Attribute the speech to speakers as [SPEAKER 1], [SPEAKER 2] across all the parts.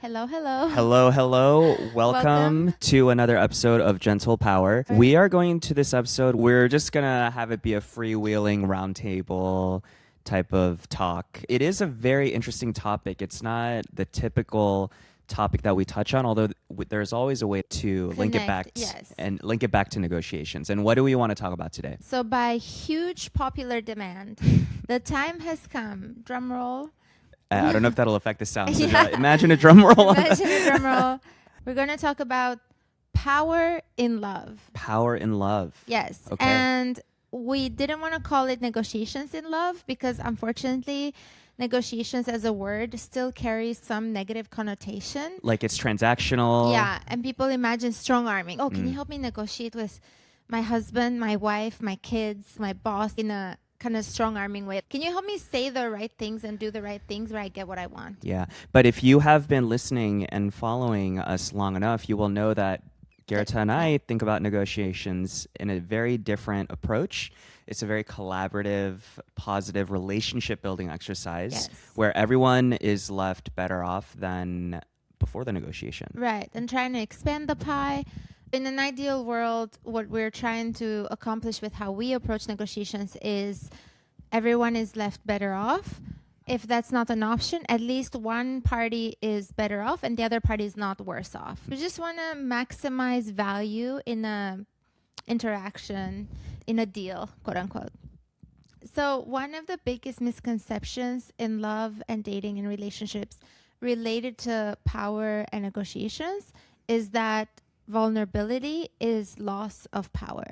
[SPEAKER 1] Hello, hello.
[SPEAKER 2] Hello, hello.
[SPEAKER 1] Welcome.
[SPEAKER 2] Welcome to another episode of Gentle Power.
[SPEAKER 1] Right.
[SPEAKER 2] We are going to this episode, we're just going to have it be a freewheeling roundtable type of talk. It is a very interesting topic. It's not the typical topic that we touch on, although there's always a way to link it back
[SPEAKER 1] yes.
[SPEAKER 2] and link it back to negotiations. And what do we want to talk about today?
[SPEAKER 1] So by huge popular demand, the time has come. Drum roll.
[SPEAKER 2] I don't know if that'll affect the sound. So
[SPEAKER 1] Yeah.
[SPEAKER 2] imagine a drum roll.
[SPEAKER 1] Imagine a drum roll. We're going to talk about power in love.
[SPEAKER 2] Power in love.
[SPEAKER 1] Yes.
[SPEAKER 2] Okay.
[SPEAKER 1] And we didn't want to call it negotiations in love because unfortunately, negotiations as a word still carries some negative connotation.
[SPEAKER 2] Like it's transactional.
[SPEAKER 1] Yeah. And people imagine strong arming. Oh, can you help me negotiate with my husband, my wife, my kids, my boss in a kind of strong arming way? Can you help me say the right things and do the right things where I get what I want?
[SPEAKER 2] Yeah. But if you have been listening and following us long enough, you will know that Gerta and I think about negotiations in a very different approach. It's a very collaborative, positive relationship building exercise where everyone is left better off than before the negotiation.
[SPEAKER 1] Right. And trying to expand the pie. In an ideal world, what we're trying to accomplish with how we approach negotiations is everyone is left better off. If that's not an option, at least one party is better off and the other party is not worse off. We just want to maximize value in a interaction, in a deal, quote unquote. So one of the biggest misconceptions in love and dating and relationships related to power and negotiations is that vulnerability is loss of power.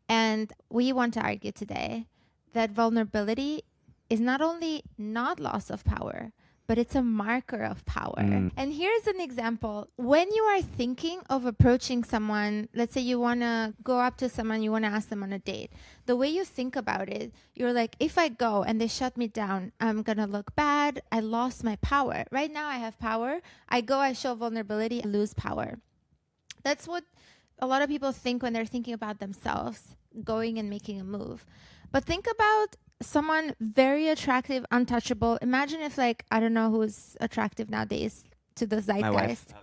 [SPEAKER 1] And we want to argue today that vulnerability is not only not loss of power, but it's a marker of power. And here's an example. When you are thinking of approaching someone, let's say you want to go up to someone, you want to ask them on a date. The way you think about it, you're like, if I go and they shut me down, I'm going to look bad. I lost my power. Right now I have power. I go, I show vulnerability, I lose power. That's what a lot of people think when they're thinking about themselves, going and making a move. But think about someone very attractive, untouchable. Imagine if, like, I don't know who's attractive nowadays to the zeitgeist.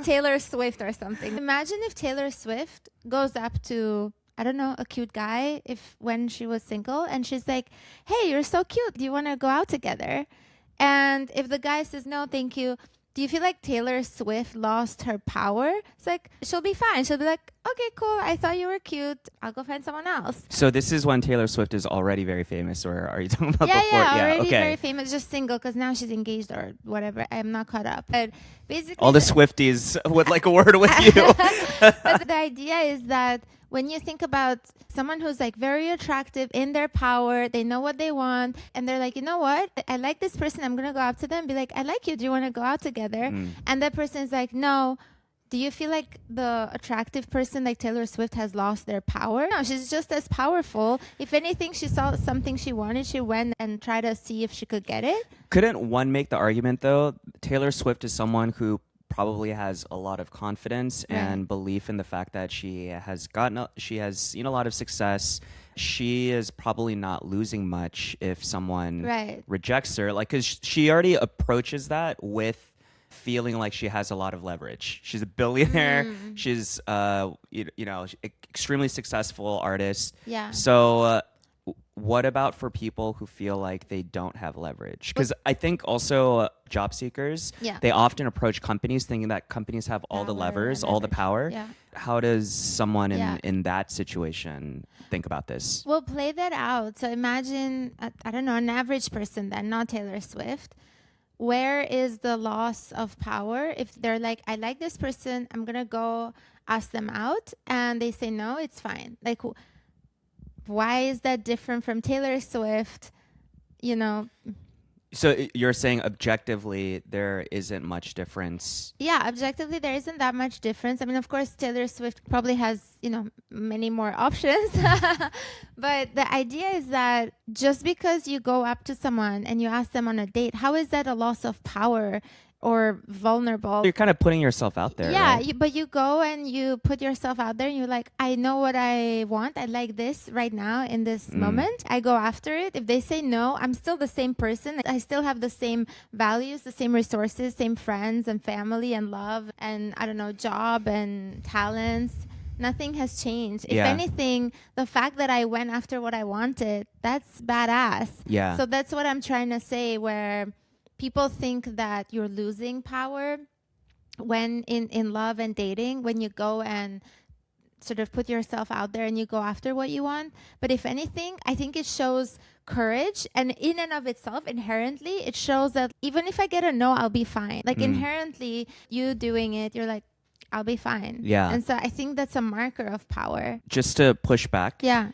[SPEAKER 1] Taylor Swift or something. Imagine if Taylor Swift goes up to, I don't know, a cute guy when she was single and she's like, hey, you're so cute. Do you want to go out together? And if the guy says, no, thank you. Do you feel like Taylor Swift lost her power? It's like, she'll be fine. She'll be like, okay, cool. I thought you were cute. I'll go find someone else.
[SPEAKER 2] So this is when Taylor Swift is already very famous, or are you talking about before?
[SPEAKER 1] Yeah, already very famous, just single, because now she's engaged or whatever. I'm not caught up. But basically,
[SPEAKER 2] all the Swifties would like a word with you.
[SPEAKER 1] But the idea is that when you think about someone who's like very attractive, in their power, they know what they want, and they're like, you know what? I like this person. I'm going to go up to them and be like, I like you. Do you want to go out together? And that person's like, no. Do you feel like the attractive person like Taylor Swift has lost their power? No, she's just as powerful. If anything, she saw something she wanted. She went and tried to see if she could get it.
[SPEAKER 2] Couldn't one make the argument, though? Taylor Swift is someone who probably has a lot of confidence and belief in the fact that she has seen a lot of success. She is probably not losing much if someone rejects her, like, because she already approaches that with feeling like she has a lot of leverage. She's a billionaire. She's extremely successful artist.
[SPEAKER 1] Yeah.
[SPEAKER 2] So what about for people who feel like they don't have leverage? Because I think also job seekers, they often approach companies thinking that companies have all the levers, all the power.
[SPEAKER 1] Yeah.
[SPEAKER 2] How does someone in that situation think about this?
[SPEAKER 1] Well, play that out. So imagine, I don't know, an average person then, not Taylor Swift. Where is the loss of power? If they're like, I like this person, I'm going to go ask them out, and they say no, it's fine. Like, why is that different from Taylor Swift? You know?
[SPEAKER 2] So you're saying objectively there isn't much difference?
[SPEAKER 1] Yeah, objectively there isn't that much difference. I mean, of course, Taylor Swift probably has, many more options. But the idea is that just because you go up to someone and you ask them on a date, how is that a loss of power or vulnerable.
[SPEAKER 2] You're kind of putting yourself out there,
[SPEAKER 1] Yeah,
[SPEAKER 2] right?
[SPEAKER 1] but you go and you put yourself out there and you're like, I know what I want. I like this right now in this moment. I go after it. If they say no, I'm still the same person. I still have the same values, the same resources, same friends and family and love and I don't know, job and talents. Nothing has changed. If
[SPEAKER 2] Yeah.
[SPEAKER 1] anything, the fact that I went after what I wanted, that's badass.
[SPEAKER 2] Yeah.
[SPEAKER 1] So that's what I'm trying to say, where people think that you're losing power when in love and dating, when you go and sort of put yourself out there and you go after what you want. But if anything, I think it shows courage, and in and of itself, inherently, it shows that even if I get a no, I'll be fine. Like inherently, you doing it, you're like, I'll be fine.
[SPEAKER 2] Yeah.
[SPEAKER 1] And so I think that's a marker of power.
[SPEAKER 2] Just to push back.
[SPEAKER 1] Yeah.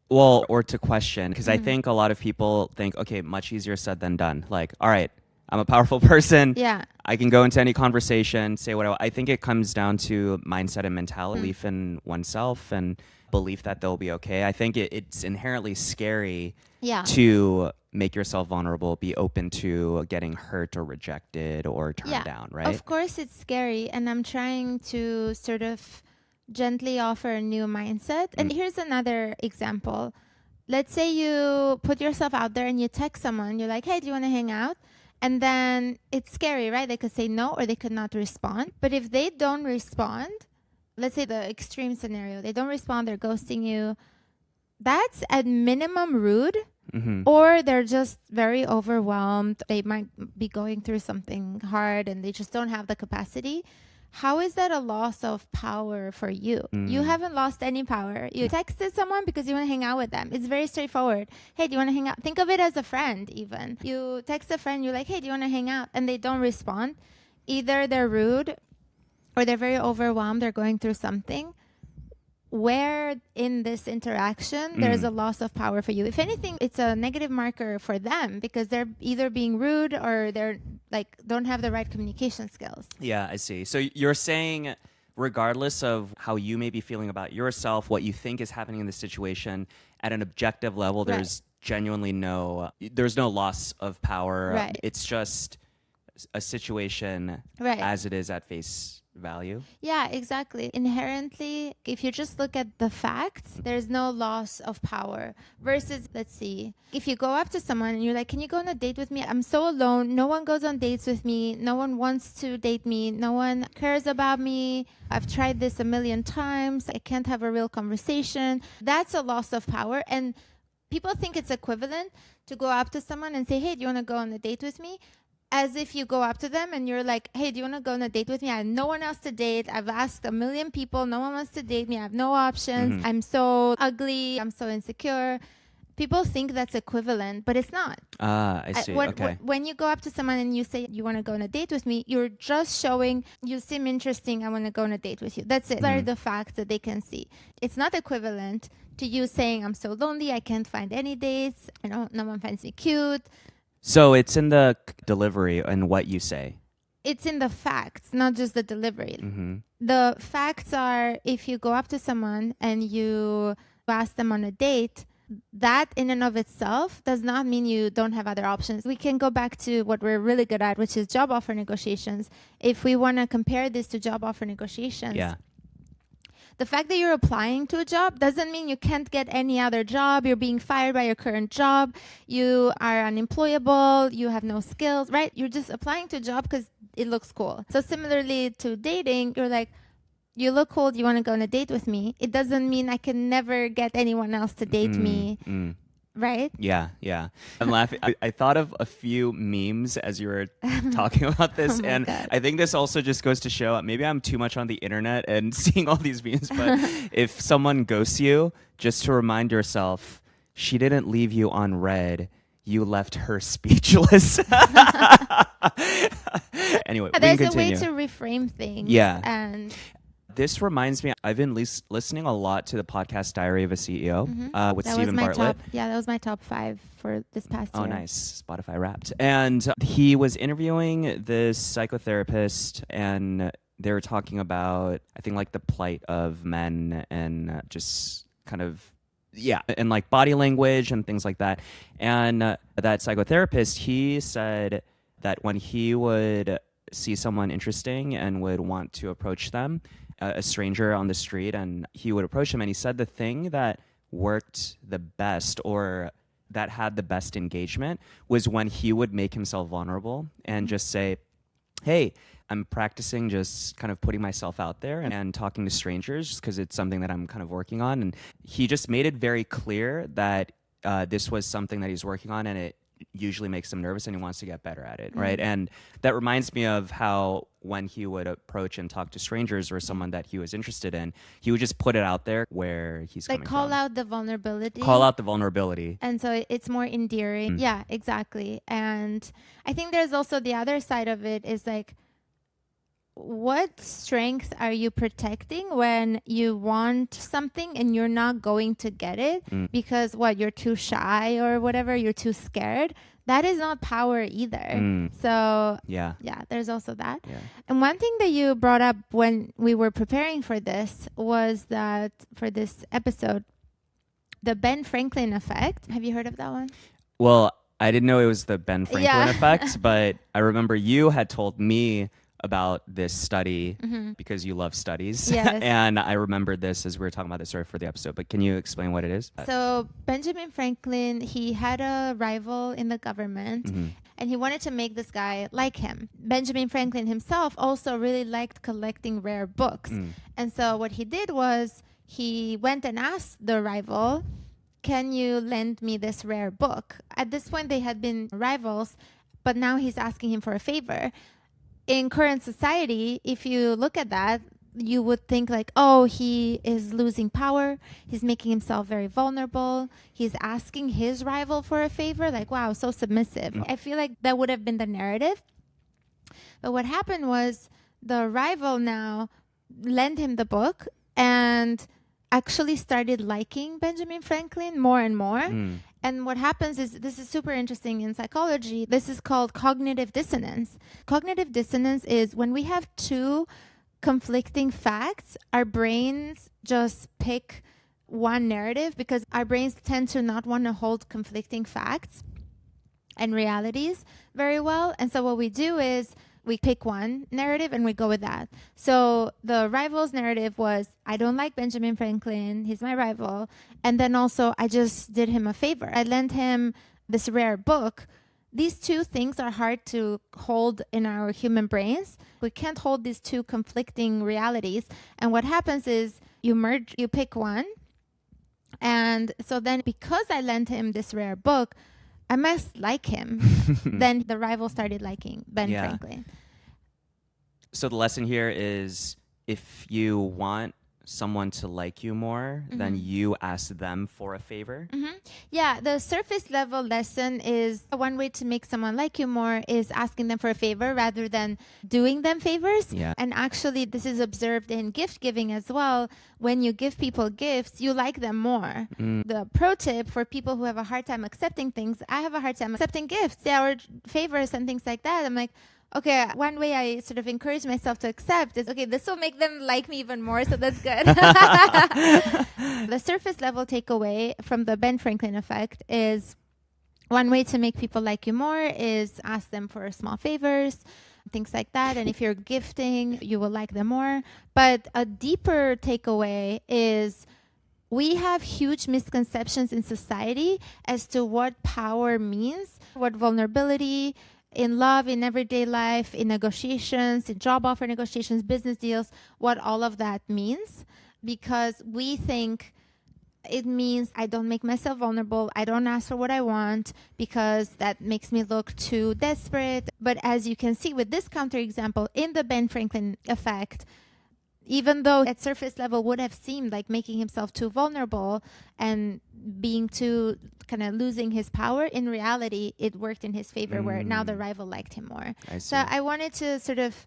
[SPEAKER 2] Well, or to question, because I think a lot of people think, okay, much easier said than done. Like, all right, I'm a powerful person.
[SPEAKER 1] Yeah.
[SPEAKER 2] I can go into any conversation, say what I think it comes down to mindset and mentality, belief in oneself and belief that they'll be okay. I think it's inherently scary to make yourself vulnerable, be open to getting hurt or rejected or turned down, right?
[SPEAKER 1] Of course, it's scary. And I'm trying to sort of gently offer a new mindset. And here's another example. Let's say you put yourself out there and you text someone. You're like, hey, do you want to hang out? And then it's scary, right? They could say no or they could not respond. But if they don't respond, let's say the extreme scenario, they don't respond, they're ghosting you. That's at minimum rude. Or they're just very overwhelmed. They might be going through something hard and they just don't have the capacity. How is that a loss of power for you? You haven't lost any power. You texted someone because you want to hang out with them. It's very straightforward. Hey, do you want to hang out? Think of it as a friend even. You text a friend, you're like, hey, do you want to hang out? And they don't respond. Either they're rude or they're very overwhelmed. They're going through something. Where in this interaction there's a loss of power for you. If anything, it's a negative marker for them because they're either being rude or they're like don't have the right communication skills.
[SPEAKER 2] Yeah, I see. So you're saying regardless of how you may be feeling about yourself, what you think is happening in the situation, at an objective level, there's genuinely there's no loss of power.
[SPEAKER 1] Right.
[SPEAKER 2] It's just a situation as it is at face value.
[SPEAKER 1] Yeah, exactly. Inherently, if you just look at the facts, there's no loss of power. Versus, let's see, if you go up to someone and you're like, can you go on a date with me? I'm so alone. No one goes on dates with me. No one wants to date me. No one cares about me. I've tried this a million times. I can't have a real conversation. That's a loss of power. And people think it's equivalent to go up to someone and say, hey, do you want to go on a date with me? As if you go up to them and you're like, hey, do you want to go on a date with me? I have no one else to date. I've asked a million people. No one wants to date me. I have no options. I'm so ugly. I'm so insecure. People think that's equivalent, but it's not.
[SPEAKER 2] I see. Okay.
[SPEAKER 1] When you go up to someone and you say, you want to go on a date with me, you're just showing you seem interesting. I want to go on a date with you. That's it. Those are the facts that they can see. It's not equivalent to you saying, I'm so lonely. I can't find any dates. No one finds me cute.
[SPEAKER 2] So it's in the delivery and what you say.
[SPEAKER 1] It's in the facts, not just the delivery. The facts are, if you go up to someone and you ask them on a date, that in and of itself does not mean you don't have other options. We can go back to what we're really good at, which is job offer negotiations. If we want to compare this to job offer negotiations, the fact that you're applying to a job doesn't mean you can't get any other job. You're being fired by your current job. You are unemployable. You have no skills, right? You're just applying to a job because it looks cool. So similarly to dating, you're like, you look cool. Do you want to go on a date with me? It doesn't mean I can never get anyone else to date me. Right?
[SPEAKER 2] Yeah. I'm laughing. I thought of a few memes as you were talking about this. And God. I think this also just goes to show, maybe I'm too much on the internet and seeing all these memes, but if someone ghosts you, just to remind yourself, she didn't leave you on red. You left her speechless. Anyway,
[SPEAKER 1] there's a way to reframe things.
[SPEAKER 2] Yeah.
[SPEAKER 1] And
[SPEAKER 2] this reminds me, I've been listening a lot to the podcast Diary of a CEO with Stephen Bartlett.
[SPEAKER 1] That was my top 5 for this past year.
[SPEAKER 2] Oh, nice. Spotify Wrapped. And he was interviewing this psychotherapist, and they were talking about, I think, like the plight of men and just kind of, and like body language and things like that. And that psychotherapist, he said that when he would see someone interesting and would want to approach them, a stranger on the street, and he would approach him, and he said the thing that worked the best, or that had the best engagement, was when he would make himself vulnerable and just say, hey, I'm practicing just kind of putting myself out there and talking to strangers, just because it's something that I'm kind of working on. And he just made it very clear that this was something that he's working on, and it usually makes him nervous and he wants to get better at it, right? And that reminds me of how when he would approach and talk to strangers or someone that he was interested in, he would just put it out there where he's
[SPEAKER 1] Like
[SPEAKER 2] coming
[SPEAKER 1] call
[SPEAKER 2] from.
[SPEAKER 1] out the vulnerability.
[SPEAKER 2] Call out the vulnerability.
[SPEAKER 1] And so it's more endearing. Yeah, exactly. And I think there's also the other side of it is like, what strength are you protecting when you want something and you're not going to get it because you're too shy or whatever, you're too scared? That is not power either. So yeah, there's also that. Yeah. And one thing that you brought up when we were preparing for this was that for this episode, the Ben Franklin effect. Have you heard of that one?
[SPEAKER 2] Well, I didn't know it was the Ben Franklin effect, but I remember you had told me about this study because you love studies.
[SPEAKER 1] Yes.
[SPEAKER 2] And I remembered this as we were talking about this story for the episode, but can you explain what it is?
[SPEAKER 1] So Benjamin Franklin, he had a rival in the government and he wanted to make this guy like him. Benjamin Franklin himself also really liked collecting rare books. And so what he did was he went and asked the rival, can you lend me this rare book? At this point, they had been rivals, but now he's asking him for a favor. In current society, if you look at that, you would think like, oh, he is losing power. He's making himself very vulnerable. He's asking his rival for a favor. Like, wow, so submissive. I feel like that would have been the narrative. But what happened was the rival now lent him the book and actually started liking Benjamin Franklin more and more. And what happens is, this is super interesting in psychology. This is called cognitive dissonance. Cognitive dissonance is when we have two conflicting facts, our brains just pick one narrative because our brains tend to not want to hold conflicting facts and realities very well. And so what we do is we pick one narrative and we go with that. So the rival's narrative was, I don't like Benjamin Franklin. He's my rival. And then also, I just did him a favor. I lent him this rare book. These two things are hard to hold in our human brains. We can't hold these two conflicting realities. And what happens is you pick one. And so then because I lent him this rare book, I must like him. Then the rival started liking Ben Franklin.
[SPEAKER 2] So the lesson here is, if you want someone to like you more, then you ask them for a favor. Yeah, the surface level lesson is one way to make someone like you more is asking them for a favor rather than doing them favors. Yeah. And actually, this is observed in gift giving as well. When you give people gifts, you like them more. The pro tip for people who have a hard time accepting things, I have a hard time accepting gifts, or favors and things like that. I'm like, okay, one way I sort of encourage myself to accept is, okay, this will make them like me even more, so that's good. The surface level takeaway from the Ben Franklin effect is, one way to make people like you more is ask them for small favors, things like that. And if you're gifting, you will like them more. But a deeper takeaway is, we have huge misconceptions in society as to what power means, what vulnerability, in love, in everyday life, in negotiations, in job offer negotiations, business deals, what all of that means. Because we think it means I don't make myself vulnerable, I don't ask for what I want, because that makes me look too desperate. But as you can see with this counterexample in the Ben Franklin effect, even though at surface level would have seemed like making himself too vulnerable and being too kind of losing his power, in reality, it worked in his favor where now the rival liked him more. So I wanted to sort of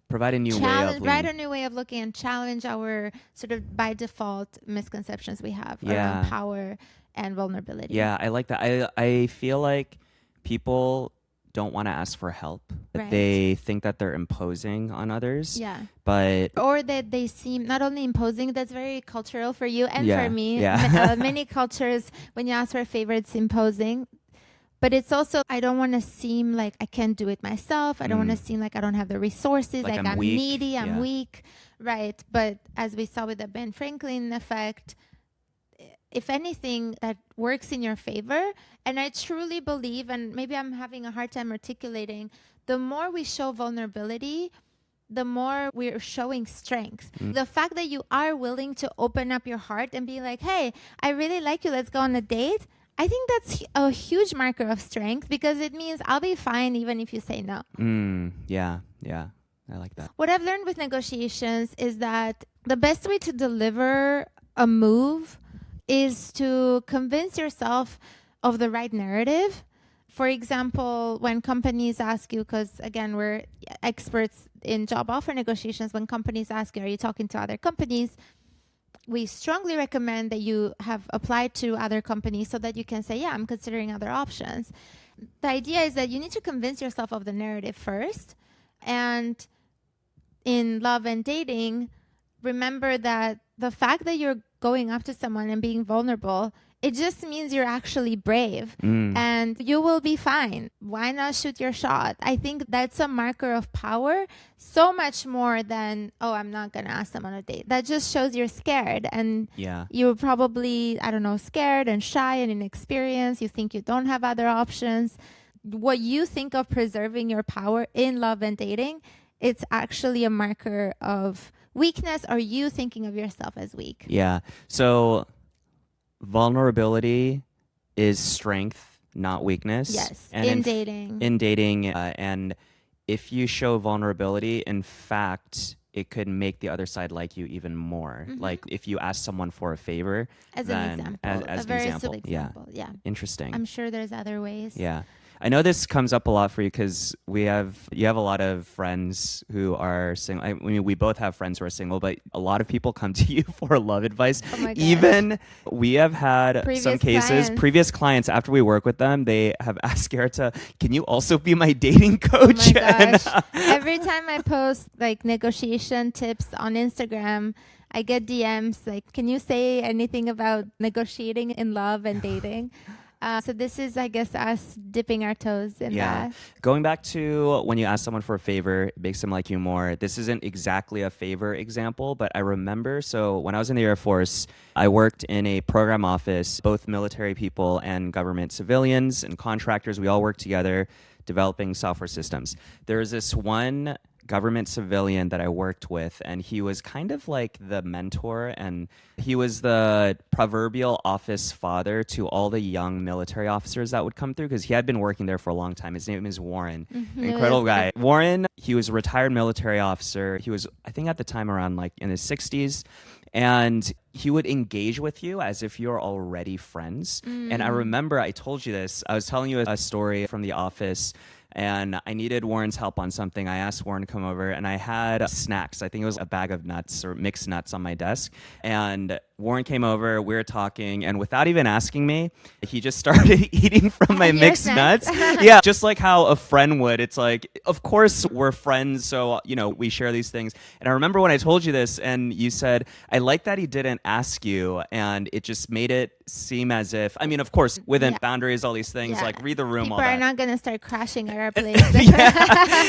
[SPEAKER 2] provide a new
[SPEAKER 1] write a new way of looking and challenge our sort of by default misconceptions we have around power and vulnerability.
[SPEAKER 2] Yeah, I like that. I feel like people don't want to ask for help. Right. They think that they're imposing on others. Yeah. Or
[SPEAKER 1] that they seem not only imposing, that's very cultural for you and for me. Yeah. Many cultures, when you ask for a favor, it's imposing. But it's also, I don't want to seem like I can't do it myself. I don't want to seem like I don't have the resources, like I'm
[SPEAKER 2] weak.
[SPEAKER 1] needy, I'm weak. Right. But as we saw with the Ben Franklin effect, if anything, that works in your favor. And I truly believe, and maybe I'm having a hard time articulating, the more we show vulnerability, the more we're showing strength. The fact that you are willing to open up your heart and be like, hey, I really like you, let's go on a date. I think that's a huge marker of strength, because it means I'll be fine even if you say no.
[SPEAKER 2] Yeah. I like that.
[SPEAKER 1] What I've learned with negotiations is that the best way to deliver a move is to convince yourself of the right narrative. For example, when companies ask you, because again, we're experts in job offer negotiations, when companies ask you, are you talking to other companies? We strongly recommend that you have applied to other companies so that you can say, yeah, I'm considering other options. The idea is that you need to convince yourself of the narrative first. And in love and dating, remember that the fact that you're going up to someone and being vulnerable, it just means you're actually brave and you will be fine. Why not shoot your shot? I think that's a marker of power, so much more than, oh, I'm not going to ask them on a date. That just shows you're scared, and you're probably, I don't know, scared and shy and inexperienced. You think you don't have other options. What you think of preserving your power in love and dating, it's actually a marker of weakness, or you thinking of yourself as weak.
[SPEAKER 2] Yeah. So vulnerability is strength, not weakness.
[SPEAKER 1] Yes.
[SPEAKER 2] And
[SPEAKER 1] in dating.
[SPEAKER 2] In dating, and if you show vulnerability, in fact, it could make the other side like you even more. Like if you ask someone for a favor,
[SPEAKER 1] as an example,
[SPEAKER 2] as
[SPEAKER 1] a
[SPEAKER 2] an
[SPEAKER 1] very
[SPEAKER 2] example.
[SPEAKER 1] silly example. Yeah.
[SPEAKER 2] Interesting.
[SPEAKER 1] I'm sure there's other ways.
[SPEAKER 2] Yeah. I know this comes up a lot for you because you have a lot of friends who are single. I mean, we both have friends who are single, but a lot of people come to you for love advice.
[SPEAKER 1] Oh my gosh.
[SPEAKER 2] Even we have had previous clients, after we work with them, they have asked Garretta, can you also be my dating coach?
[SPEAKER 1] Oh my gosh. Every time I post like negotiation tips on Instagram, I get DMs like, can you say anything about negotiating in love and dating? So this is, I guess, us dipping our toes in that.
[SPEAKER 2] Going back to when you ask someone for a favor, it makes them like you more. This isn't exactly a favor example, but I remember, so when I was in the Air Force, I worked in a program office, both military people and government civilians and contractors. We all worked together developing software systems. There was this one government civilian that I worked with, and he was kind of like the mentor, and he was the proverbial office father to all the young military officers that would come through, because he had been working there for a long time. His name is Warren. Incredible guy. Warren, he was a retired military officer. He was, I think at the time, around like in his 60s, and he would engage with you as if you're already friends. And I remember I told you this. I was telling you a story from the office, and I needed Warren's help on something. I asked Warren to come over, and I had snacks. I think it was a bag of nuts or mixed nuts on my desk. And Warren came over, we were talking, and without even asking me, he just started eating from my mixed nuts. Yeah, just like how a friend would. It's like, of course we're friends, so, you know, we share these things. And I remember when I told you this, and you said, I like that he didn't ask you, and it just made it seem as if, I mean, of course, within boundaries, all these things, like read the room,
[SPEAKER 1] People
[SPEAKER 2] all that.
[SPEAKER 1] are not going to start crashing our place.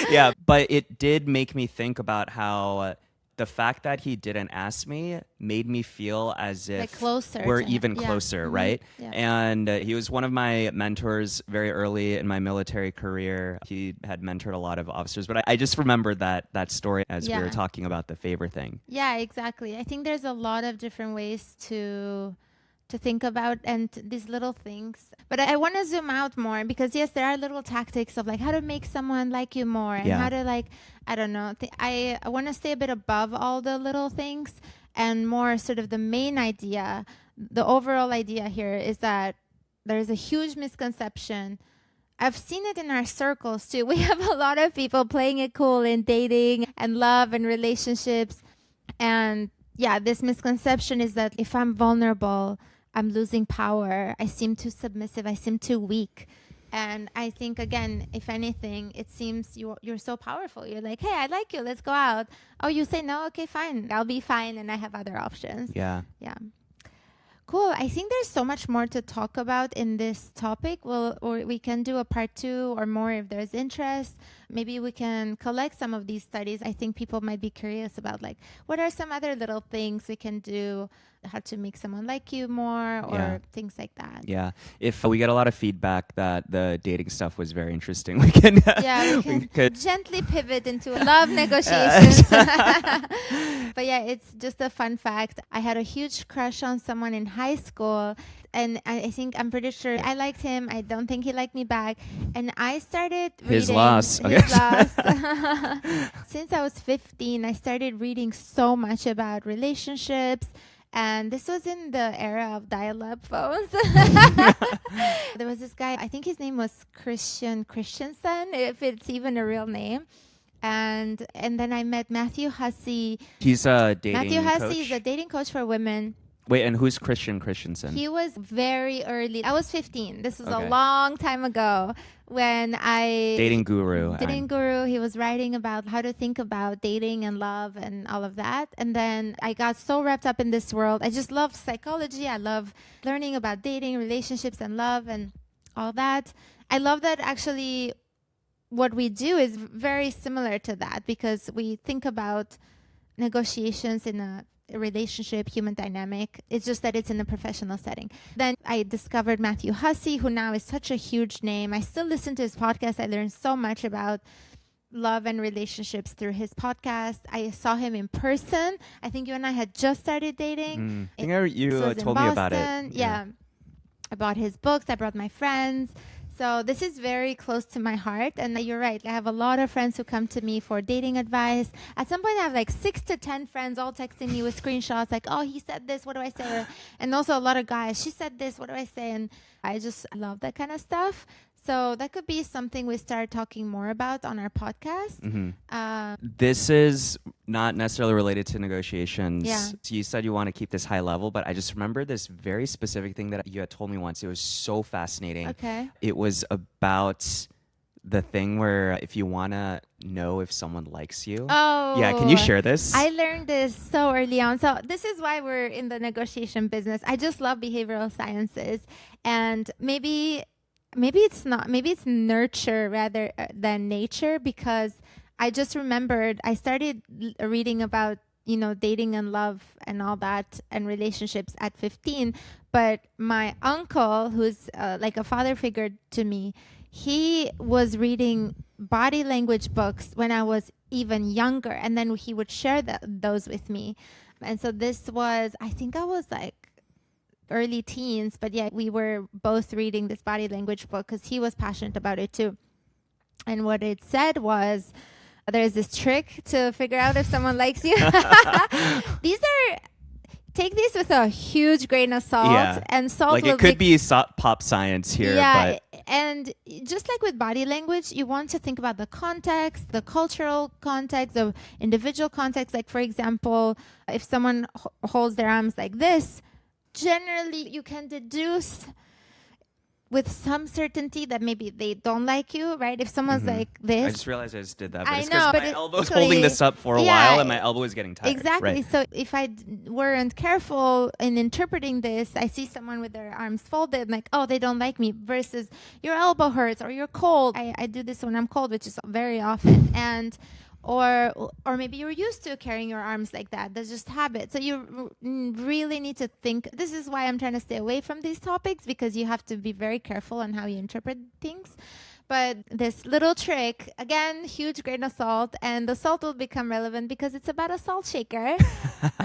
[SPEAKER 2] Yeah, but it did make me think about how the fact that he didn't ask me made me feel as if
[SPEAKER 1] like closer
[SPEAKER 2] we're even closer, right?
[SPEAKER 1] Yeah.
[SPEAKER 2] And he was one of my mentors very early in my military career. He had mentored a lot of officers, but I just remembered that story as we were talking about the favor thing.
[SPEAKER 1] Yeah, exactly. I think there's a lot of different ways to think about and these little things. But I want to zoom out more, because yes, there are little tactics of like how to make someone like you more, and how to, like, I don't know. I want to stay a bit above all the little things and more sort of the main idea. The overall idea here is that there's a huge misconception. I've seen it in our circles too. We have a lot of people playing it cool in dating and love and relationships. And yeah, this misconception is that if I'm vulnerable, I'm losing power. I seem too submissive. I seem too weak. And I think, again, if anything, it seems you're so powerful. You're like, hey, I like you. Let's go out. Oh, you say no? Okay, fine. I'll be fine. And I have other options.
[SPEAKER 2] Yeah.
[SPEAKER 1] Yeah. Cool. I think there's so much more to talk about in this topic. Or we can do a part 2 or more if there's interest. Maybe we can collect some of these studies. I think people might be curious about like what are some other little things we can do, how to make someone like you more, or things like that.
[SPEAKER 2] Yeah. If we get a lot of feedback that the dating stuff was very interesting, we can
[SPEAKER 1] we can gently pivot into love negotiations. But yeah, it's just a fun fact. I had a huge crush on someone in high school, and I'm pretty sure I liked him. I don't think he liked me back. And I started reading.
[SPEAKER 2] His loss. Okay.
[SPEAKER 1] His loss. Since I was 15, I started reading so much about relationships. And this was in the era of dial-up phones. There was this guy, I think his name was Christensen, if it's even a real name. And then I met Matthew Hussey.
[SPEAKER 2] He's a dating coach?
[SPEAKER 1] Matthew Hussey is a dating coach for women.
[SPEAKER 2] Wait, and who's Christian Christensen?
[SPEAKER 1] He was very early. I was 15. This was a long time ago when I...
[SPEAKER 2] Dating guru.
[SPEAKER 1] He was writing about how to think about dating and love and all of that. And then I got so wrapped up in this world. I just love psychology. I love learning about dating, relationships, and love and all that. I love that actually what we do is very similar to that, because we think about negotiations in a relationship, human dynamic. It's just that it's in a professional setting. Then I discovered Matthew Hussey, who now is such a huge name. I still listen to his podcast. I learned so much about love and relationships through his podcast. I saw him in person. I think you and I had just started dating.
[SPEAKER 2] I think you told me about it.
[SPEAKER 1] Yeah. I bought his books. I brought my friends. So this is very close to my heart. And you're right. I have a lot of friends who come to me for dating advice. At some point, I have like 6 to 10 friends all texting me with screenshots like, oh, he said this. What do I say? And also a lot of guys, she said this. What do I say? And I just love that kind of stuff. So that could be something we start talking more about on our podcast.
[SPEAKER 2] This is not necessarily related to negotiations.
[SPEAKER 1] Yeah.
[SPEAKER 2] So you said you want to keep this high level, but I just remember this very specific thing that you had told me once. It was so fascinating.
[SPEAKER 1] Okay.
[SPEAKER 2] It was about the thing where if you want to know if someone likes you.
[SPEAKER 1] Oh.
[SPEAKER 2] Yeah, can you share this?
[SPEAKER 1] I learned this so early on. So this is why we're in the negotiation business. I just love behavioral sciences. And maybe it's not. Maybe it's nurture rather than nature, because I just remembered I started reading about, dating and love and all that and relationships at 15. But my uncle, who's like a father figure to me, he was reading body language books when I was even younger. And then he would share those with me. And so this was, I think I was like early teens, but yeah, we were both reading this body language book because he was passionate about it too. And what it said was, there's this trick to figure out if someone likes you. Take these with a huge grain of salt, and salt
[SPEAKER 2] like
[SPEAKER 1] will
[SPEAKER 2] it could be pop science here.
[SPEAKER 1] Yeah,
[SPEAKER 2] but
[SPEAKER 1] and just like with body language, you want to think about the context, the cultural context, the individual context. Like, for example, if someone holds their arms like this, generally you can deduce with some certainty that maybe they don't like you, right? If someone's like this.
[SPEAKER 2] I just realized I just did that. But
[SPEAKER 1] I
[SPEAKER 2] it's
[SPEAKER 1] know,
[SPEAKER 2] because my elbow's holding this up for a while and my elbow is getting tired.
[SPEAKER 1] Exactly.
[SPEAKER 2] Right.
[SPEAKER 1] So if I weren't careful in interpreting this, I see someone with their arms folded, like, oh, they don't like me, versus your elbow hurts or you're cold. I do this when I'm cold, which is very often. And or maybe you're used to carrying your arms like that. That's just habit. So you really need to think. This is why I'm trying to stay away from these topics, because you have to be very careful on how you interpret things. But this little trick, again, huge grain of salt, and the salt will become relevant because it's about a salt shaker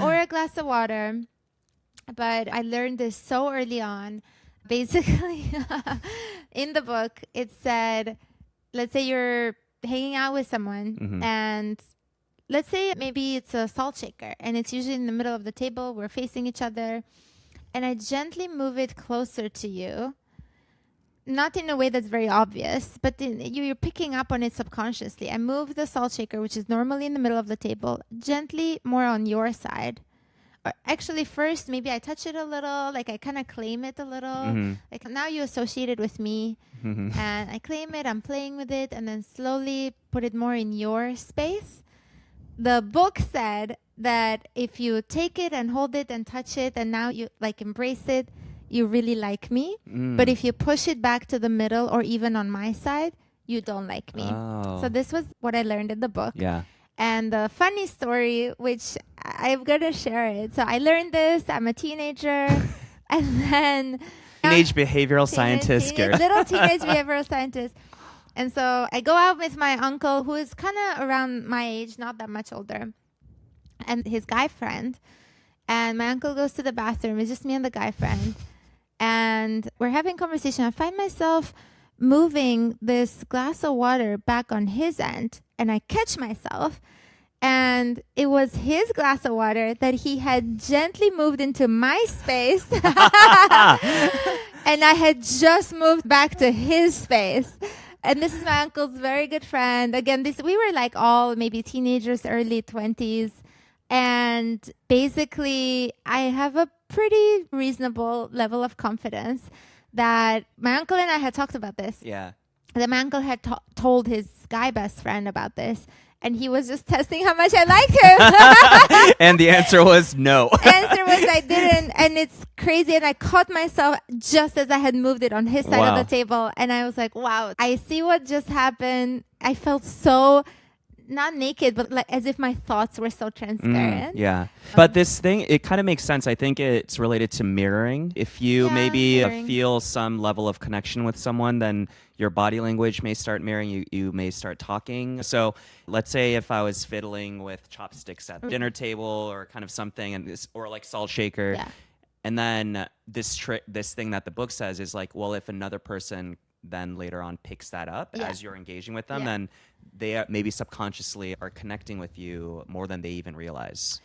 [SPEAKER 1] or a glass of water. But I learned this so early on. Basically, in the book, it said, let's say you're hanging out with someone and let's say maybe it's a salt shaker and it's usually in the middle of the table. We're facing each other and I gently move it closer to you, not in a way that's very obvious, but you're picking up on it subconsciously. I move the salt shaker, which is normally in the middle of the table, gently more on your side. Or actually, first, maybe I touch it a little, like I kind of claim it a little. Like now you associate it with me, and I claim it, I'm playing with it, and then slowly put it more in your space. The book said that if you take it and hold it and touch it and now you like embrace it, you really like me. But if you push it back to the middle or even on my side, you don't like me.
[SPEAKER 2] Oh.
[SPEAKER 1] So this was what I learned in the book.
[SPEAKER 2] Yeah.
[SPEAKER 1] And the funny story, which I'm going to share it. So I learned this. I'm a teenager. And then...
[SPEAKER 2] Teenage behavioral scientist.
[SPEAKER 1] Little teenage behavioral scientist. And so I go out with my uncle, who is kind of around my age, not that much older, and his guy friend. And my uncle goes to the bathroom. It's just me and the guy friend. And we're having conversation. I find myself moving this glass of water back on his end. And I catch myself. And it was his glass of water that he had gently moved into my space. And I had just moved back to his space. And this is my uncle's very good friend. Again, we were like all maybe teenagers, early 20s. And basically, I have a pretty reasonable level of confidence that my uncle and I had talked about this.
[SPEAKER 2] Yeah.
[SPEAKER 1] That my uncle had told his guy best friend about this. And he was just testing how much I liked him.
[SPEAKER 2] And the answer was no.
[SPEAKER 1] Answer was I didn't. And it's crazy. And I caught myself just as I had moved it on his side of the table. And I was like, wow, I see what just happened. I felt so, not naked, but like as if my thoughts were so transparent.
[SPEAKER 2] Yeah. But this thing, it kind of makes sense. I think it's related to mirroring. If you maybe feel some level of connection with someone, then your body language may start mirroring. You may start talking. So let's say if I was fiddling with chopsticks at the dinner table or kind of something, or like salt shaker.
[SPEAKER 1] Yeah.
[SPEAKER 2] And then this thing that the book says is like, well, if another person then later on picks that up as you're engaging with them, then they maybe subconsciously are connecting with you more than they even realize.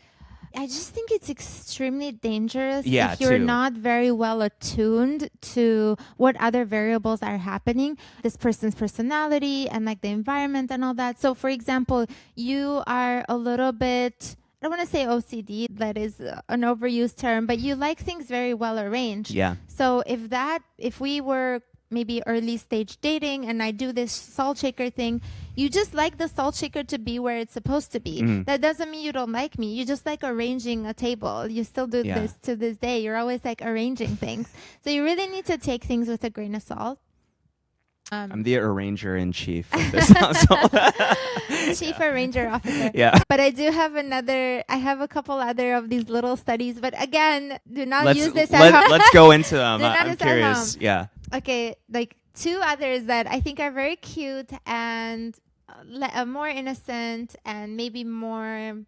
[SPEAKER 1] I just think it's extremely dangerous
[SPEAKER 2] if
[SPEAKER 1] you're not very well attuned to what other variables are happening, this person's personality and like the environment and all that. So for example, you are a little bit, I don't want to say OCD, that is an overused term, but you like things very well arranged.
[SPEAKER 2] Yeah.
[SPEAKER 1] So if we were maybe early stage dating and I do this salt shaker thing, you just like the salt shaker to be where it's supposed to be. That doesn't mean you don't like me. You just like arranging a table. You still do this to this day. You're always like arranging things. So you really need to take things with a grain of salt.
[SPEAKER 2] I'm the arranger in chief of this household.
[SPEAKER 1] Chief arranger officer.
[SPEAKER 2] Yeah.
[SPEAKER 1] But I do have I have a couple other of these little studies. But again, do not use this at home.
[SPEAKER 2] Let's go into them.
[SPEAKER 1] I'm
[SPEAKER 2] curious. Yeah.
[SPEAKER 1] Okay, like two others that I think are very cute and more innocent and maybe more,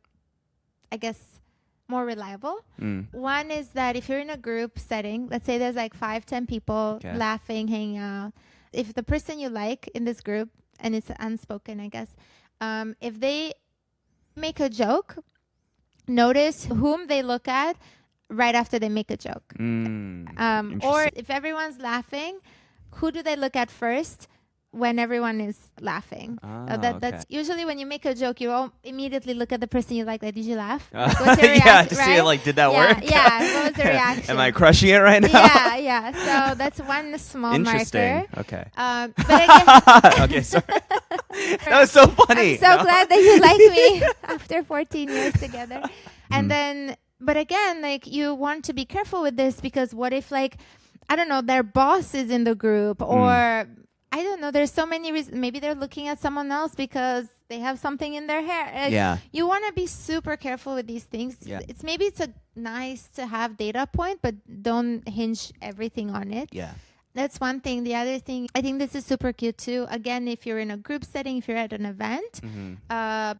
[SPEAKER 1] I guess, more reliable. One is that if you're in a group setting, let's say there's like 5-10 people laughing, hanging out. If the person you like in this group, and it's unspoken, I guess, if they make a joke, notice whom they look at right after they make a joke. Or if everyone's laughing, who do they look at first when everyone is laughing? That's usually when you make a joke, you all immediately look at the person you like. Did you laugh? Like, what's your reaction,
[SPEAKER 2] to see like, did that work?
[SPEAKER 1] Yeah. What was the reaction?
[SPEAKER 2] Am I crushing it right now?
[SPEAKER 1] Yeah. So that's one small
[SPEAKER 2] Interesting.
[SPEAKER 1] marker.
[SPEAKER 2] Okay.
[SPEAKER 1] But again,
[SPEAKER 2] Okay, sorry. That was so funny.
[SPEAKER 1] I'm so glad that you like me after 14 years together. And then, but again, like you want to be careful with this because what if like, I don't know, their boss is in the group or I don't know, there's so many reasons. Maybe they're looking at someone else because they have something in their hair. Like, you want to be super careful with these things.
[SPEAKER 2] Yeah.
[SPEAKER 1] It's a nice to have data point, but don't hinge everything on it.
[SPEAKER 2] Yeah.
[SPEAKER 1] That's one thing. The other thing, I think this is super cute too. Again, if you're in a group setting, if you're at an event,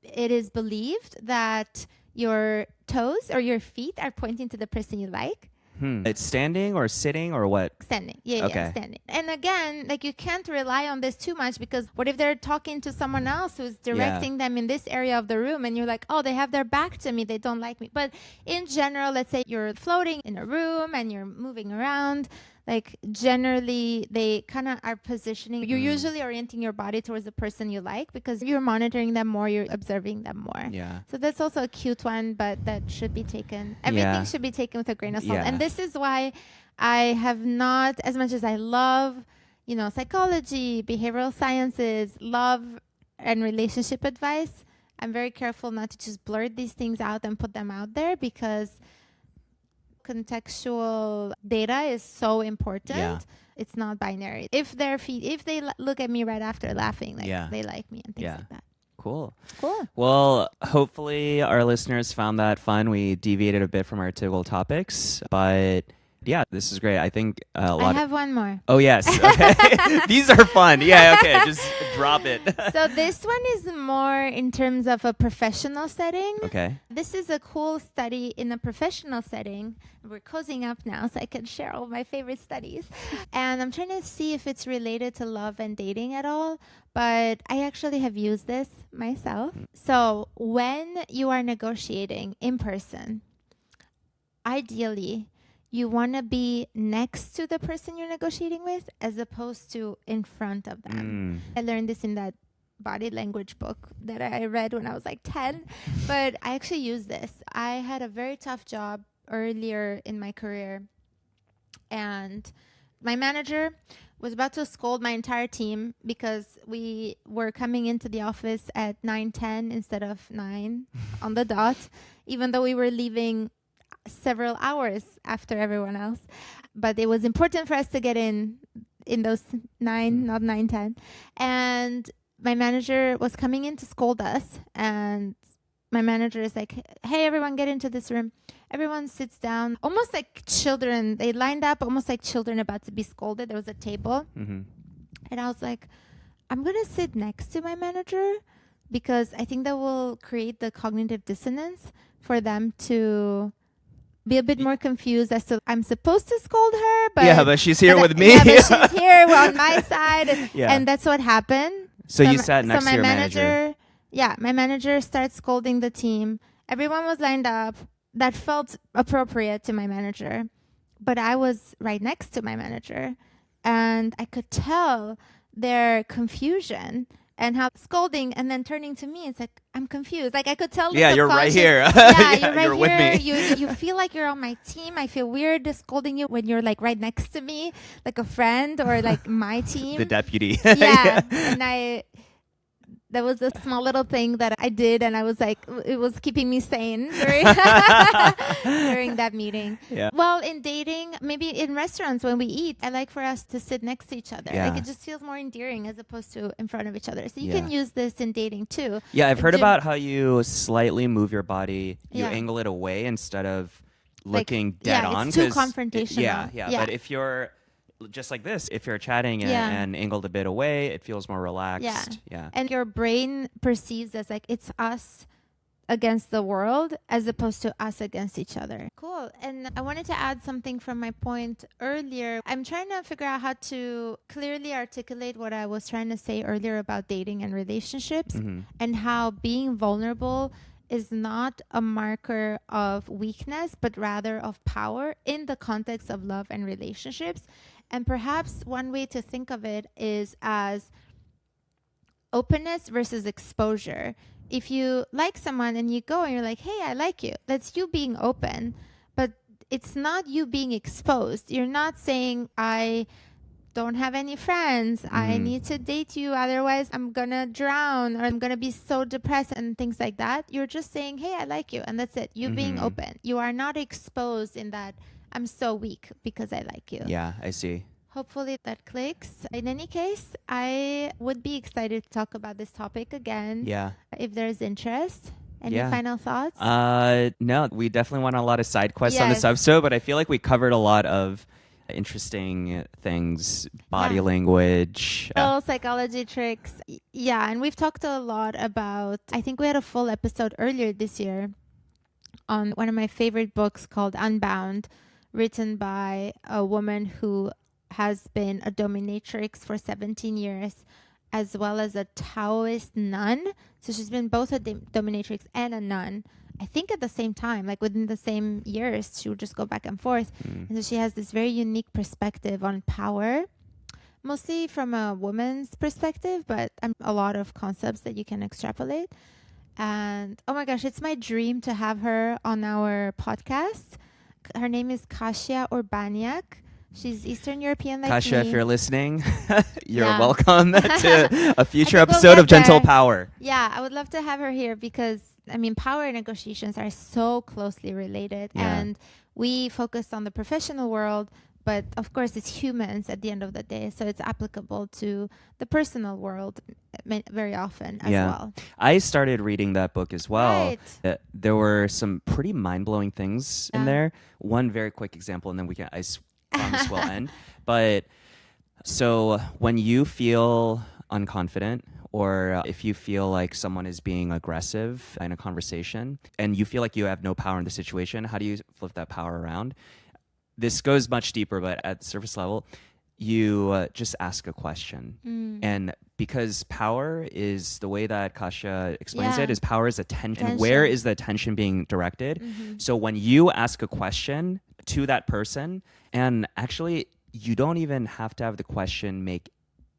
[SPEAKER 1] it is believed that your toes or your feet are pointing to the person you like.
[SPEAKER 2] It's standing or sitting or what?
[SPEAKER 1] Standing. Yeah, standing. And again, like you can't rely on this too much because what if they're talking to someone else who's directing them in this area of the room and you're like, oh, they have their back to me. They don't like me. But in general, let's say you're floating in a room and you're moving around. Like generally, they kind of are positioning. You're usually orienting your body towards the person you like because you're monitoring them more, you're observing them more.
[SPEAKER 2] Yeah.
[SPEAKER 1] So that's also a cute one, but that should be taken. Everything should be taken with a grain of salt. And this is why I have not, as much as I love, psychology, behavioral sciences, love and relationship advice, I'm very careful not to just blurt these things out and put them out there, because contextual data is so important.
[SPEAKER 2] Yeah.
[SPEAKER 1] It's not binary. If they look at me right after laughing, like
[SPEAKER 2] Yeah.
[SPEAKER 1] they like me and things
[SPEAKER 2] Yeah.
[SPEAKER 1] like that.
[SPEAKER 2] Cool.
[SPEAKER 1] Cool.
[SPEAKER 2] Well, hopefully our listeners found that fun. We deviated a bit from our typical topics, but yeah, this is great. I think a lot.
[SPEAKER 1] I have one more.
[SPEAKER 2] Oh, yes. Okay. These are fun. Yeah, okay. Just drop it.
[SPEAKER 1] So this one is more in terms of a professional setting.
[SPEAKER 2] Okay.
[SPEAKER 1] This is a cool study in a professional setting. We're cozying up now, so I can share all my favorite studies. And I'm trying to see if it's related to love and dating at all. But I actually have used this myself. So when you are negotiating in person, ideally, you want to be next to the person you're negotiating with as opposed to in front of them. I learned this in that body language book that I read when I was like 10, but I actually use this. I had a very tough job earlier in my career, and my manager was about to scold my entire team because we were coming into the office at 9:10 instead of 9 on the dot, even though we were leaving several hours after everyone else. But it was important for us to get in those 9, not 9:10. And my manager was coming in to scold us, and my manager is like, hey, everyone, get into this room. Everyone sits down, almost like children. They lined up almost like children about to be scolded. There was a table. And I was like, I'm going to sit next to my manager because I think that will create the cognitive dissonance for them to be a bit more confused as to I'm supposed to scold her, but
[SPEAKER 2] she's here with me.
[SPEAKER 1] Yeah, but she's here on my side.
[SPEAKER 2] Yeah.
[SPEAKER 1] And that's what happened.
[SPEAKER 2] So you sat next to your manager.
[SPEAKER 1] Yeah, my manager starts scolding the team. Everyone was lined up. That felt appropriate to my manager. But I was right next to my manager. And I could tell their confusion and how scolding and then turning to me. It's like, I'm confused. Like I could tell.
[SPEAKER 2] Yeah, you're right here.
[SPEAKER 1] Yeah, you're right
[SPEAKER 2] you're
[SPEAKER 1] here.
[SPEAKER 2] with me.
[SPEAKER 1] You feel like you're on my team. I feel weird scolding you when you're like right next to me, like a friend or like my team.
[SPEAKER 2] The deputy.
[SPEAKER 1] Yeah. And that was a small little thing that I did, and I was like, it was keeping me sane during, during that meeting.
[SPEAKER 2] Yeah.
[SPEAKER 1] Well, in dating, maybe in restaurants when we eat, I like for us to sit next to each other.
[SPEAKER 2] Yeah.
[SPEAKER 1] Like it just feels more endearing as opposed to in front of each other. So you
[SPEAKER 2] Yeah.
[SPEAKER 1] can use this in dating too.
[SPEAKER 2] Yeah, I've heard
[SPEAKER 1] Jim-
[SPEAKER 2] about how you slightly move your body, you
[SPEAKER 1] Yeah.
[SPEAKER 2] angle it away instead of
[SPEAKER 1] Like,
[SPEAKER 2] looking dead
[SPEAKER 1] yeah,
[SPEAKER 2] on.
[SPEAKER 1] it's too
[SPEAKER 2] 'cause
[SPEAKER 1] confrontational.
[SPEAKER 2] Yeah.
[SPEAKER 1] Yeah.
[SPEAKER 2] But if you're just like this, if you're chatting
[SPEAKER 1] Yeah.
[SPEAKER 2] and angled a bit away, it feels more relaxed. Yeah.
[SPEAKER 1] And your brain perceives as like it's us against the world as opposed to us against each other. Cool. And I wanted to add something from my point earlier. I'm trying to figure out how to clearly articulate what I was trying to say earlier about dating and relationships, and how being vulnerable is not a marker of weakness, but rather of power in the context of love and relationships. And perhaps one way to think of it is as openness versus exposure. If you like someone and you go and you're like, hey, I like you, that's you being open, but it's not you being exposed. You're not saying, I don't have any friends. I need to date you. Otherwise, I'm going to drown or I'm going to be so depressed and things like that. You're just saying, hey, I like you. And that's it. You being open. You are not exposed in that I'm so weak because I like you.
[SPEAKER 2] Yeah, I see.
[SPEAKER 1] Hopefully that clicks. In any case, I would be excited to talk about this topic again.
[SPEAKER 2] Yeah.
[SPEAKER 1] If there's interest. Any
[SPEAKER 2] Yeah.
[SPEAKER 1] final thoughts?
[SPEAKER 2] No, we definitely went on a lot of side quests on this
[SPEAKER 1] Yes.
[SPEAKER 2] episode, but I feel like we covered a lot of interesting things, body
[SPEAKER 1] Yeah.
[SPEAKER 2] language.
[SPEAKER 1] Little psychology tricks. Yeah, and we've talked a lot about, I think we had a full episode earlier this year on one of my favorite books called Unbound, written by a woman who has been a dominatrix for 17 years, as well as a Taoist nun. So she's been both a dominatrix and a nun, I think at the same time, like within the same years. She would just go back and forth. And so she has this very unique perspective on power, mostly from a woman's perspective, but a lot of concepts that you can extrapolate. And oh my gosh, it's my dream to have her on our podcast. Her name is Kasia Urbaniak. She's Eastern European like
[SPEAKER 2] Kasia,
[SPEAKER 1] me.
[SPEAKER 2] if you're listening, you're
[SPEAKER 1] Yeah.
[SPEAKER 2] welcome to a future
[SPEAKER 1] I think we'll
[SPEAKER 2] episode
[SPEAKER 1] get
[SPEAKER 2] of Gentle
[SPEAKER 1] there.
[SPEAKER 2] Power.
[SPEAKER 1] Yeah, I would love to have her here because, I mean, power negotiations are so closely related.
[SPEAKER 2] Yeah.
[SPEAKER 1] And we focus on the professional world, but of course, it's humans at the end of the day. So it's applicable to the personal world very often as
[SPEAKER 2] Yeah.
[SPEAKER 1] well.
[SPEAKER 2] I started reading that book as well.
[SPEAKER 1] Right.
[SPEAKER 2] There were some pretty mind-blowing things in
[SPEAKER 1] Yeah.
[SPEAKER 2] there. One very quick example, and then I promise we'll end. But so when you feel unconfident, or if you feel like someone is being aggressive in a conversation and you feel like you have no power in the situation, how do you flip that power around? This goes much deeper, but at the surface level, you just ask a question. And because power is the way that Kasia explains
[SPEAKER 1] Yeah.
[SPEAKER 2] it, is power is attention.
[SPEAKER 1] Attention.
[SPEAKER 2] Where is the attention being directed? So when you ask a question to that person, and actually you don't even have to have the question make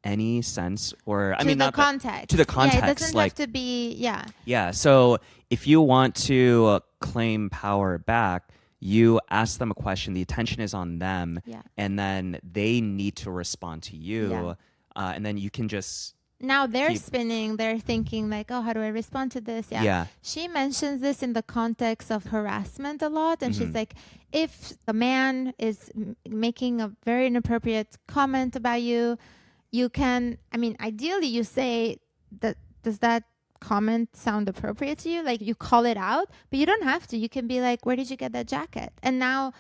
[SPEAKER 2] any sense, or I mean,
[SPEAKER 1] the
[SPEAKER 2] not that-
[SPEAKER 1] context.
[SPEAKER 2] to the context.
[SPEAKER 1] Yeah, it doesn't
[SPEAKER 2] like,
[SPEAKER 1] have to be, yeah.
[SPEAKER 2] yeah. So if you want to claim power back, you ask them a question. The attention is on them,
[SPEAKER 1] Yeah.
[SPEAKER 2] and then they need to respond to you,
[SPEAKER 1] Yeah.
[SPEAKER 2] and then you can just
[SPEAKER 1] Now they're
[SPEAKER 2] keep-
[SPEAKER 1] spinning, they're thinking like, oh, how do I respond to this?
[SPEAKER 2] Yeah.
[SPEAKER 1] She mentions this in the context of harassment a lot. And
[SPEAKER 2] Mm-hmm.
[SPEAKER 1] she's like, if a man is making a very inappropriate comment about you, you can, I mean, ideally you say that, does that comment sound appropriate to you? Like you call it out, but you don't have to. You can be like, where did you get that jacket? And now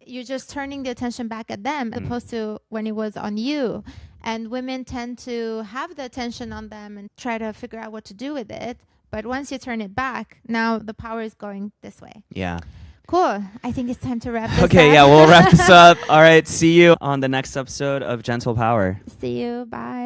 [SPEAKER 1] you're just turning the attention back at them opposed to when it was on you. And women tend to have the attention on them and try to figure out what to do with it. But once you turn it back, now the power is going this way.
[SPEAKER 2] Yeah.
[SPEAKER 1] Cool. I think it's time to wrap this
[SPEAKER 2] Okay,
[SPEAKER 1] up.
[SPEAKER 2] yeah, we'll wrap this up. All right, see you on the next episode of Gentle Power.
[SPEAKER 1] See you. Bye.